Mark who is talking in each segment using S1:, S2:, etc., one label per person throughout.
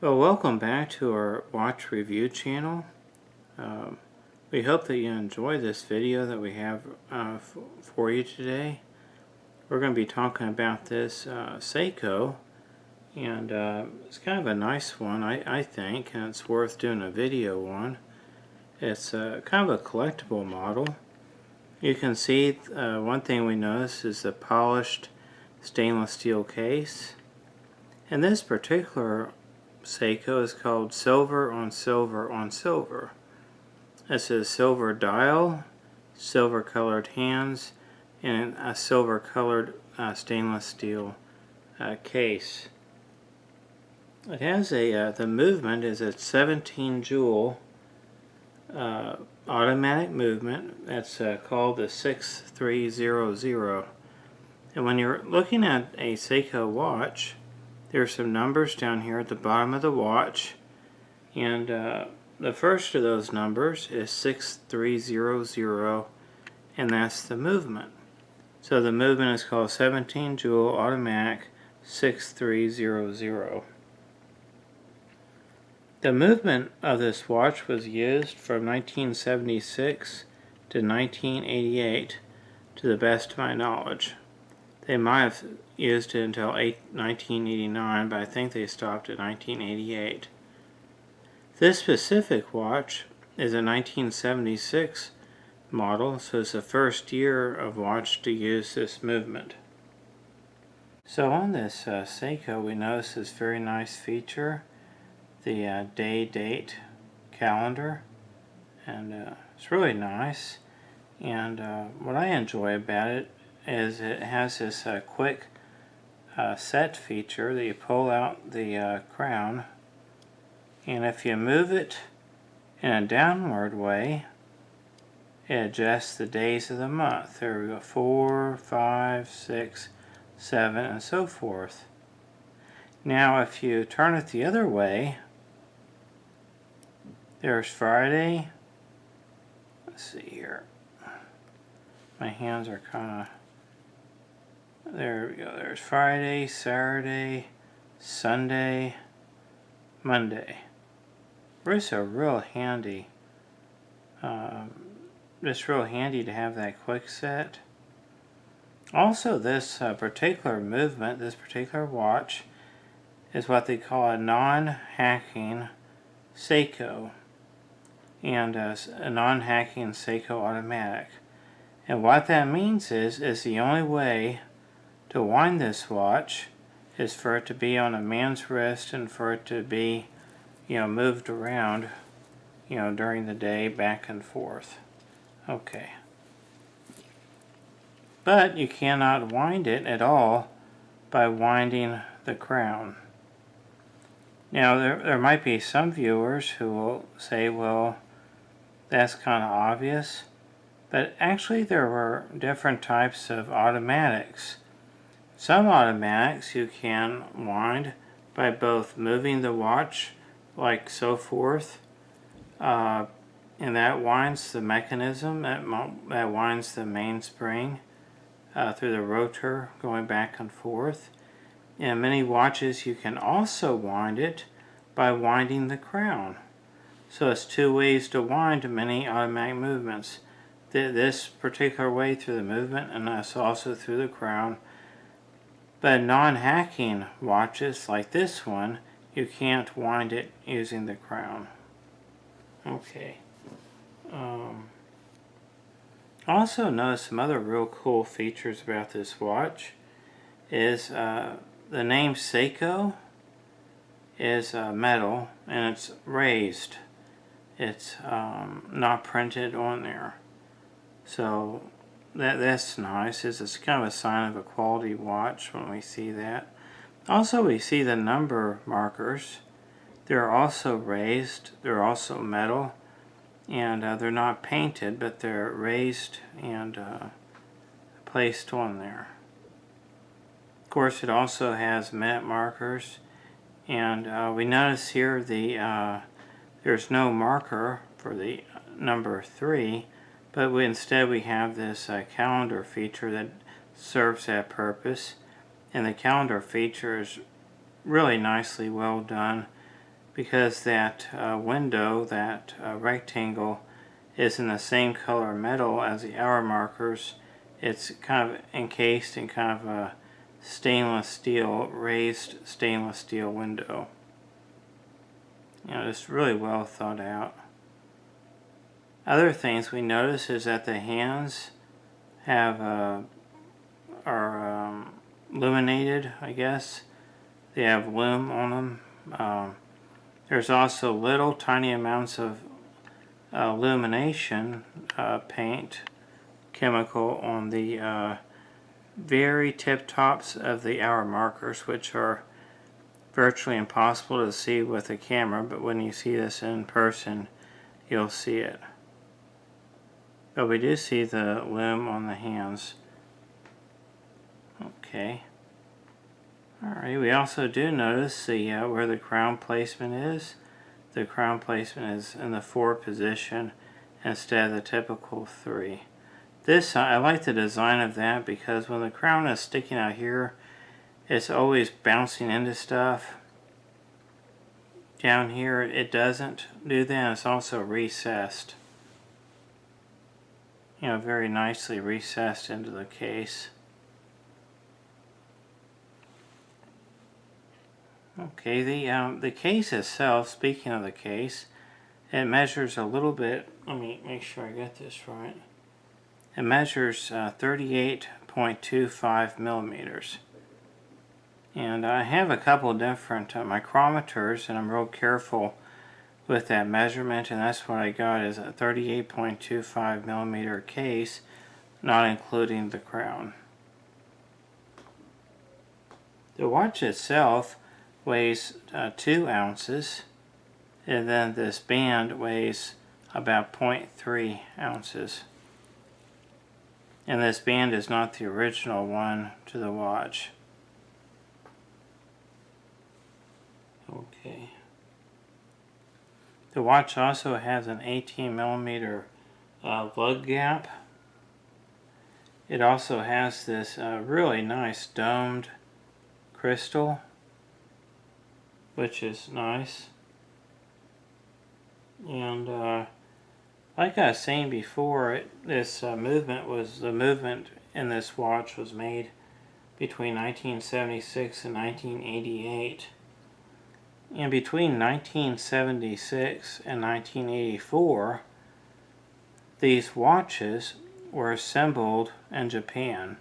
S1: Well, welcome back to our watch review channel. We hope that you enjoy this video that we have for you today. We're going to be talking about this Seiko, and it's kind of a nice one, I think, and it's worth doing a video on. It's kind of a collectible model. You can see one thing we notice is the polished stainless steel case. And this particular Seiko is called Silver on Silver on Silver. This is silver dial, silver colored hands, and a silver colored stainless steel case. It has the movement is a 17 jewel automatic movement. That's called the 6300. And when you're looking at a Seiko watch, there's some numbers down here at the bottom of the watch, and the first of those numbers is 6300, and that's the movement. So the movement is called 17 jewel automatic 6300. The movement of this watch was used from 1976 to 1988, to the best of my knowledge. They might have used it until 1989, but I think they stopped at 1988. This specific watch is a 1976 model, so it's the first year of watch to use this movement. So on this Seiko, we notice this very nice feature, the day-date calendar, and it's really nice. And what I enjoy about it is it has this quick set feature that you pull out the crown, and if you move it in a downward way, it adjusts the days of the month. There we go, 4, 5, 6, 7, and so forth. Now if you turn it the other way, there's Friday. Let's see here. My hands are kind of... There we go. There's Friday, Saturday, Sunday, Monday. It's a real handy. It's real handy to have that quick set. Also, this particular movement, this particular watch, is what they call a non-hacking Seiko, and a non-hacking Seiko automatic. And what that means is the only way to wind this watch is for it to be on a man's wrist and for it to be, moved around, during the day back and forth. Okay. But you cannot wind it at all by winding the crown. Now there might be some viewers who will say, well, that's kind of obvious. But actually there were different types of automatics. Some automatics you can wind by both moving the watch like so forth, and that winds the mechanism, that winds the mainspring through the rotor going back and forth. In many watches you can also wind it by winding the crown. So it's two ways to wind many automatic movements. This particular way through the movement, and that's also through the crown. But non-hacking watches like this one, you can't wind it using the crown. Okay. Also notice some other real cool features about this watch is the name Seiko is metal and it's raised. It's not printed on there. So that's nice. It's kind of a sign of a quality watch when we see that. Also, we see the number markers. They're also raised. They're also metal, and they're not painted, but they're raised and placed on there. Of course, it also has minute markers, and we notice here there's no marker for the number 3. But instead we have this calendar feature that serves that purpose. And the calendar feature is really nicely well done. because that window, that rectangle, is in the same color metal as the hour markers. It's kind of encased in kind of a stainless steel, raised stainless steel window. You know, it's really well thought out. Other things we notice is that the hands have are illuminated, I guess. They have lume on them. There's also little tiny amounts of illumination paint chemical on the very tip tops of the hour markers, which are virtually impossible to see with a camera, but when you see this in person you'll see it. But we do see the lume on the hands. Okay. Alright, we also do notice the where the crown placement is. The crown placement is in the 4 position instead of the typical 3. This, I like the design of that because when the crown is sticking out here, it's always bouncing into stuff. Down here it doesn't do that. It's also recessed. You know, very nicely recessed into the case. Okay, the case itself, speaking of the case, it measures a little bit. Let me make sure I get this right. It measures 38.25 millimeters. And I have a couple different micrometers, and I'm real careful with that measurement, and that's what I got is a 38.25 millimeter case, not including the crown. The watch itself weighs 2 ounces, and then this band weighs about 0.3 ounces. And this band is not the original one to the watch. Okay. The watch also has an 18 millimeter lug gap. It also has this really nice domed crystal, which is nice. And like I was saying before, this movement in this watch was made between 1976 and 1988. And between 1976 and 1984, these watches were assembled in Japan.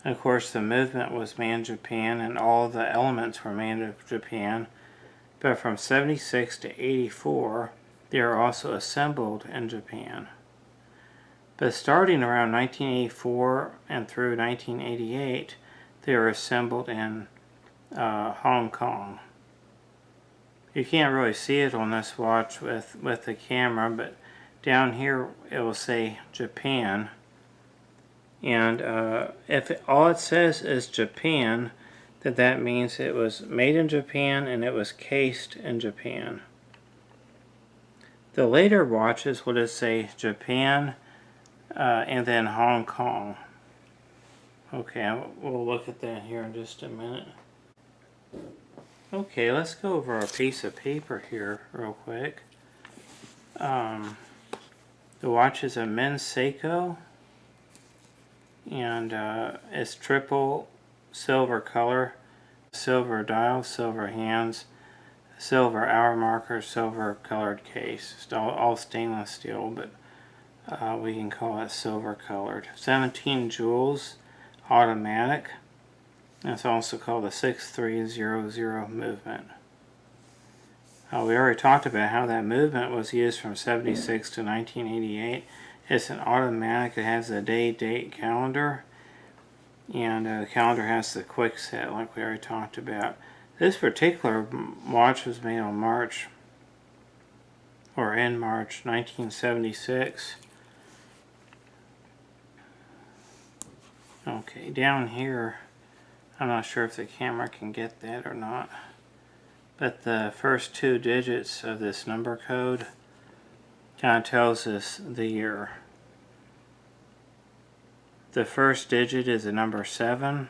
S1: Of course, the movement was made in Japan and all the elements were made in Japan. But from 76 to 84, they are also assembled in Japan. But starting around 1984 and through 1988, they are assembled in Hong Kong. You can't really see it on this watch with the camera, but down here it will say Japan. And if all it says is Japan, that means it was made in Japan and it was cased in Japan. The later watches will just say Japan and then Hong Kong. Okay, we'll look at that here in just a minute. Okay, let's go over a piece of paper here real quick. The watch is a men's Seiko, and it's triple silver color, silver dial, silver hands, silver hour marker, silver colored case. It's all stainless steel, but we can call it silver colored. 17 jewels, automatic. It's also called the 6300 movement. We already talked about how that movement was used from 76 to 1988. It's an automatic. It has a day-date calendar, and the calendar has the quick set like we already talked about. This particular watch was made on March 1976. Okay, down here, I'm not sure if the camera can get that or not, but the first 2 digits of this number code kind of tells us the year. The first digit is the number 7,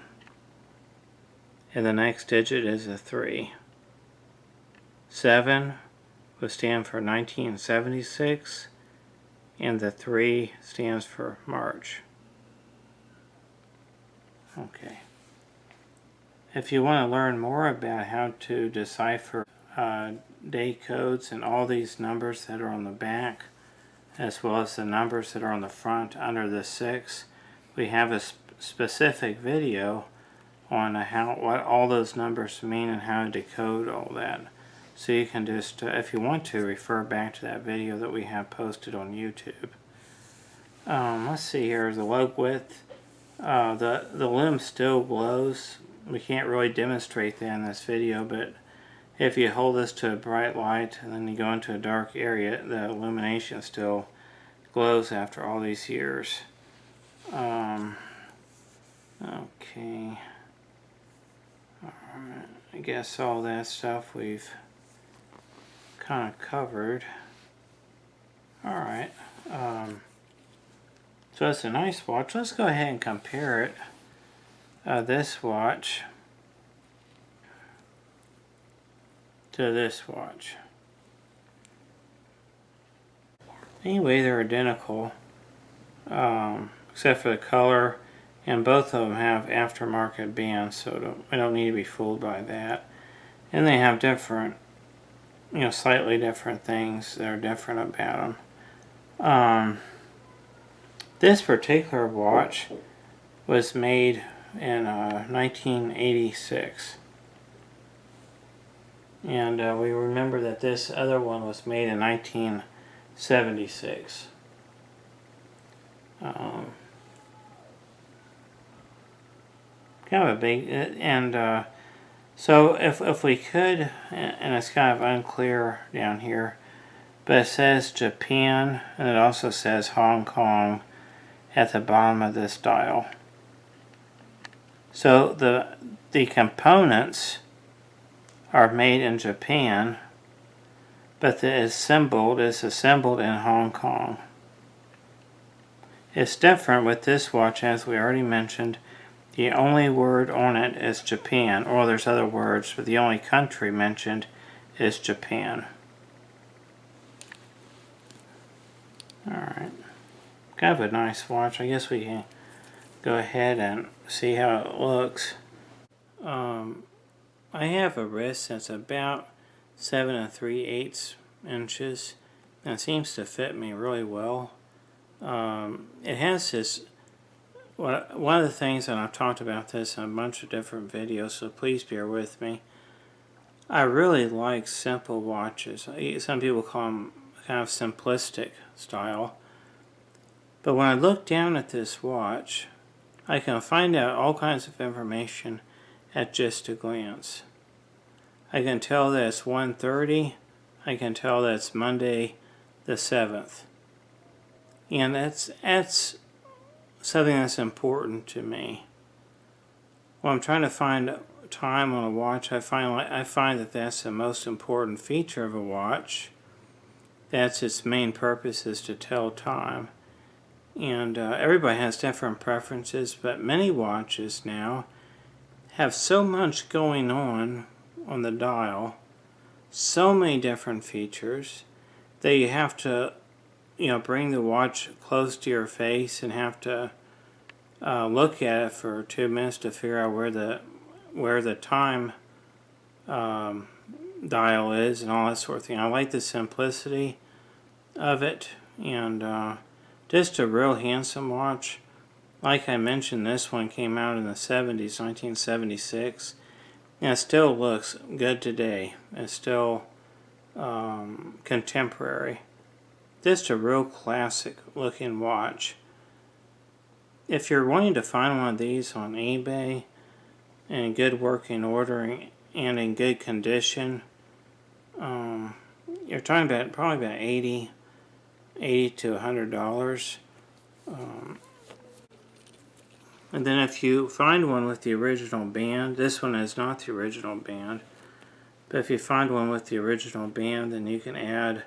S1: and the next digit is a 3. 7 would stand for 1976, and the 3 stands for March. Okay. If you want to learn more about how to decipher day codes and all these numbers that are on the back, as well as the numbers that are on the front under the 6, we have a specific video on what all those numbers mean and how to decode all that. So you can just, if you want to, refer back to that video that we have posted on YouTube. Let's see here, the lug width. The limb still glows. We can't really demonstrate that in this video, but if you hold this to a bright light and then you go into a dark area, the illumination still glows after all these years. Okay. Alright, I guess all that stuff we've kind of covered. Alright. So it's a nice watch. Let's go ahead and compare it. This watch to this watch. Anyway, they're identical, except for the color, and both of them have aftermarket bands, so we don't need to be fooled by that. And they have different, slightly different things that are different about them. This particular watch was made in 1986. And we remember that this other one was made in 1976. Kind of a big, and so if we could, and it's kind of unclear down here, but it says Japan, and it also says Hong Kong at the bottom of this dial. So the components are made in Japan, but is assembled in Hong Kong. It's different with this watch, as we already mentioned. The only word on it is Japan, or there's other words, but the only country mentioned is Japan. Alright. Kind of a nice watch. I guess we can go ahead and see how it looks. I have a wrist that's about 7 3/8 inches, and it seems to fit me really well. It has this, one of the things, and I've talked about this in a bunch of different videos, so please bear with me. I really like simple watches. Some people call them kind of simplistic style. But when I look down at this watch, I can find out all kinds of information at just a glance. I can tell that it's 1:30. I can tell that it's Monday the 7th. And that's something that's important to me. When I'm trying to find time on a watch, I find that that's the most important feature of a watch. That's its main purpose, is to tell time. And everybody has different preferences, but many watches now have so much going on the dial, so many different features, that you have to, bring the watch close to your face and have to look at it for 2 minutes to figure out where the time dial is and all that sort of thing. I like the simplicity of it, and just a real handsome watch. Like I mentioned, this one came out in the 70s, 1976, and it still looks good today. It's still contemporary. Just a real classic looking watch. If you're wanting to find one of these on eBay in good working order and in good condition, you're talking about probably about $80 to $100. And then if you find one with the original band, this one is not the original band, but if you find one with the original band, then you can add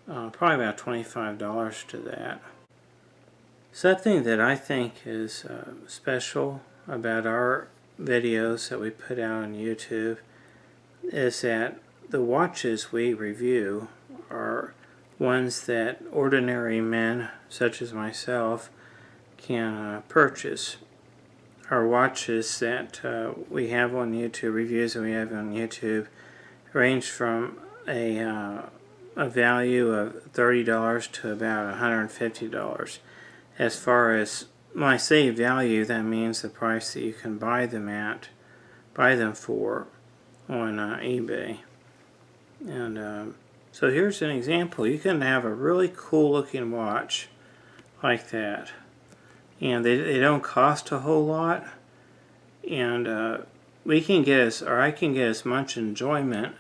S1: probably about $25 to that. Something that I think is special about our videos that we put out on YouTube is that the watches we review are ones that ordinary men, such as myself, can purchase. Our watches that we have on YouTube, reviews that we have on YouTube, range from a value of $30 to about $150. As far as, when I say value, that means the price that you can buy them for on eBay. And so here's an example. You can have a really cool looking watch like that, and they don't cost a whole lot, and we can get I can get as much enjoyment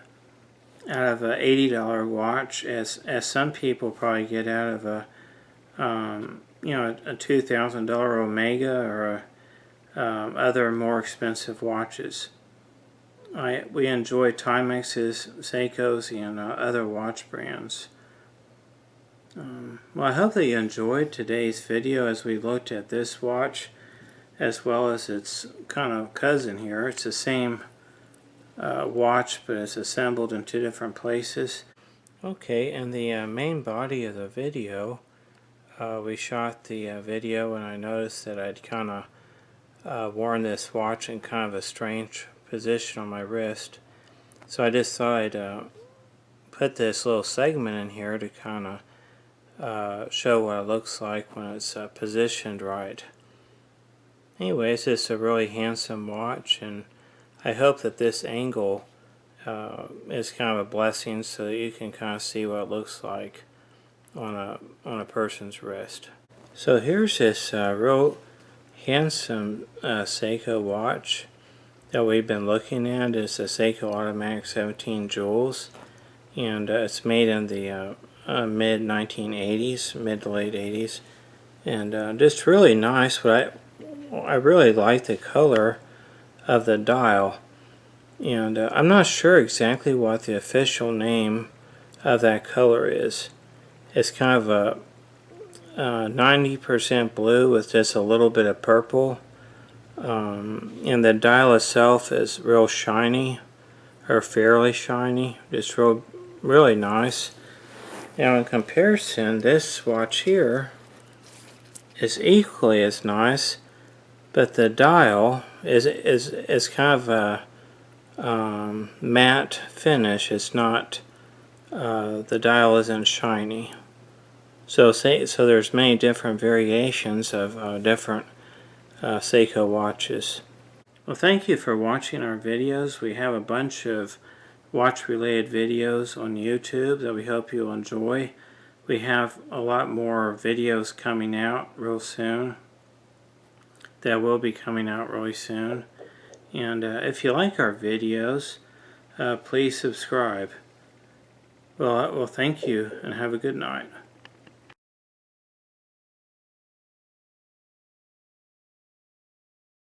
S1: out of an $80 watch as some people probably get out of a $2,000 Omega or other more expensive watches. We enjoy Timex's, Seiko's, and other watch brands. Well, I hope that you enjoyed today's video as we looked at this watch as well as its kind of cousin here. It's the same watch, but it's assembled in two different places. Okay, in the main body of the video, we shot the video, and I noticed that I'd kind of worn this watch in kind of a strange position on my wrist. So I just thought I'd put this little segment in here to kind of show what it looks like when it's positioned right. Anyways, it's a really handsome watch, and I hope that this angle is kind of a blessing so that you can kind of see what it looks like on a person's wrist. So here's this real handsome Seiko watch that we've been looking at. It's a Seiko Automatic 17 Jewels, and it's made in the mid 1980s, mid to late 80s, and just really nice. But I really like the color of the dial, and I'm not sure exactly what the official name of that color is. It's kind of a 90% blue with just a little bit of purple, and the dial itself is real shiny, or fairly shiny, just really nice. Now in comparison, this watch here is equally as nice, but the dial is kind of a matte finish. It's not, the dial isn't shiny. So there's many different variations of different Seiko watches. Well, thank you for watching our videos. We have a bunch of watch related videos on YouTube that we hope you'll enjoy. We have a lot more videos coming out real soon. That will be coming out really soon. And if you like our videos, please subscribe. Well, thank you and have a good night.